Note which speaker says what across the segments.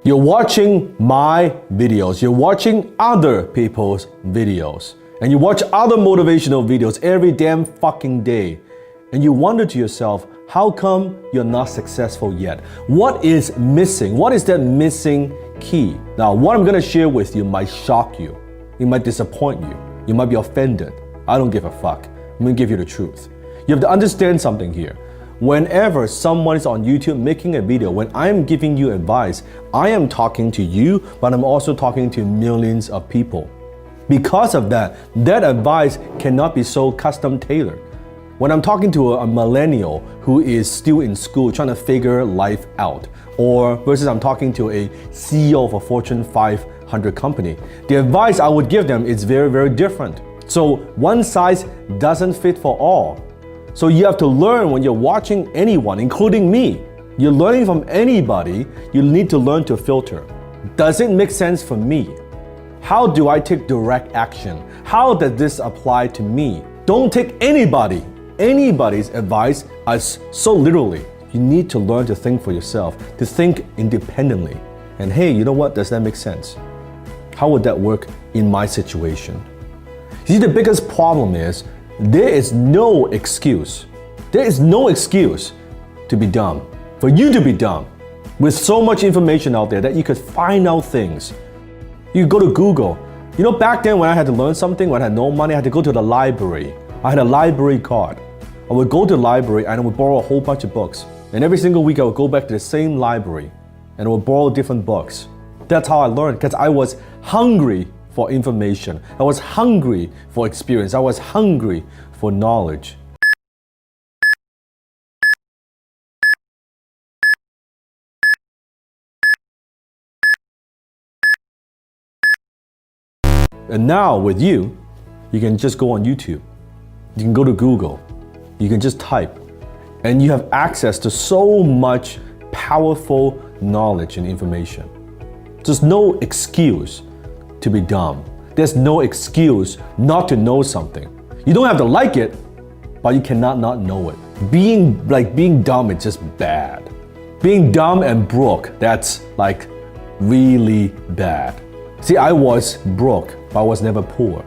Speaker 1: You're watching my videos, you're watching other people's videos, and you watch other motivational videos every damn fucking day. And you wonder to yourself, how come you're not successful yet? What is missing? What is that missing key? Now, what I'm gonna share with you might shock you. It might disappoint you. You might be offended. I don't give a fuck. I'm gonna give you the truth. You have to understand something here. Whenever someone is on YouTube making a video, when I'm giving you advice, I am talking to you, but I'm also talking to millions of people. Because of that, that advice cannot be so custom tailored. When I'm talking to a millennial who is still in school trying to figure life out, or versus I'm talking to a CEO of a Fortune 500 company, the advice I would give them is very, very different. So one size doesn't fit for all. So you have to learn when you're watching anyone, including me. You're learning from anybody, you need to learn to filter. Does it make sense for me? How do I take direct action? How does this apply to me? Don't take anybody's advice as so literally. You need to learn to think for yourself, to think independently. And hey, you know what? Does that make sense? How would that work in my situation? See, the biggest problem is there is no excuse. There is no excuse to be dumb. For you to be dumb. With so much information out there that you could find out things. You go to Google. You know, back then when I had to learn something, when I had no money, I had to go to the library. I had a library card. I would go to the library and I would borrow a whole bunch of books. And every single week I would go back to the same library and I would borrow different books. That's how I learned, because I was hungry for information. I was hungry for experience. I was hungry for knowledge. And now with you, you can just go on YouTube. You can go to Google. You can just type. And you have access to so much powerful knowledge and information. There's no excuse to be dumb. There's no excuse not to know something. You don't have to like it, but you cannot not know it. Being dumb is just bad. Being dumb and broke, that's like really bad. See, I was broke, but I was never poor.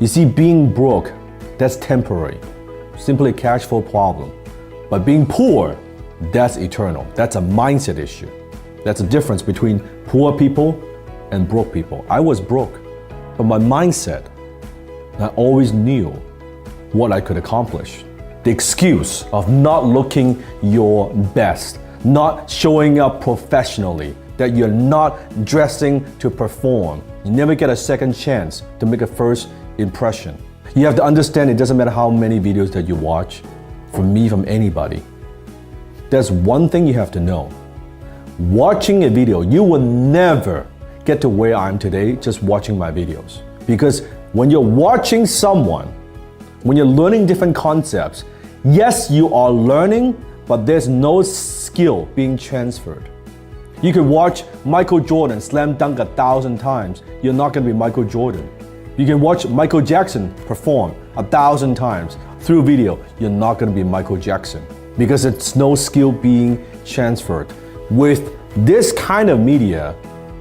Speaker 1: You see, being broke, that's temporary. Simply a cash flow problem. But being poor, that's eternal. That's a mindset issue. That's the difference between poor people and broke people. I was broke, but my mindset, I always knew what I could accomplish. The excuse of not looking your best, not showing up professionally, that you're not dressing to perform. You never get a second chance to make a first impression. You have to understand it doesn't matter how many videos that you watch, from me, from anybody. There's one thing you have to know. Watching a video, you will never get to where I am today just watching my videos. Because when you're watching someone, when you're learning different concepts, yes, you are learning, but there's no skill being transferred. You could watch Michael Jordan slam dunk 1,000 times. You're not going to be Michael Jordan. You can watch Michael Jackson perform 1,000 times through video. You're not going to be Michael Jackson because it's no skill being transferred. With this kind of media,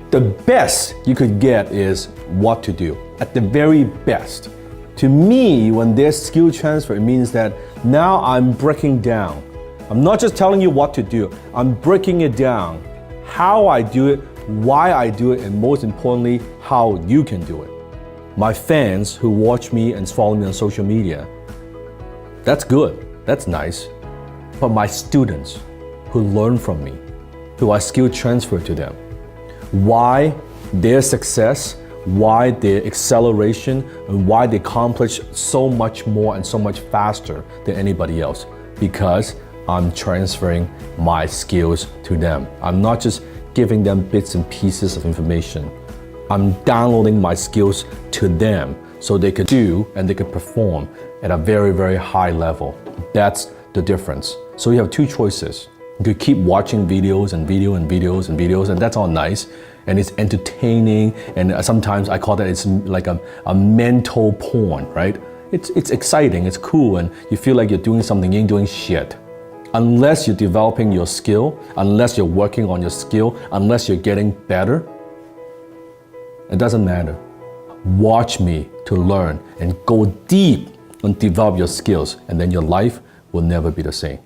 Speaker 1: the best you could get is what to do, at the very best. To me, when there's skill transfer, it means that now I'm breaking down. I'm not just telling you what to do, I'm breaking it down. How I do it, why I do it, and most importantly, how you can do it. My fans who watch me and follow me on social media, that's good, that's nice. But my students who learn from me, who I skill transfer to them, why their success, why their acceleration, and why they accomplish so much more and so much faster than anybody else. Because I'm transferring my skills to them. I'm not just giving them bits and pieces of information. I'm downloading my skills to them so they could do and they could perform at a very, very high level. That's the difference. So you have two choices. You could keep watching videos and videos, and that's all nice. And it's entertaining, and sometimes I call that it's like a mental porn, right? It's exciting, it's cool, and you feel like you're doing something, you ain't doing shit. unless you're developing your skill, unless you're working on your skill, unless you're getting better, it doesn't matter. Watch me to learn and go deep and develop your skills, and then your life will never be the same.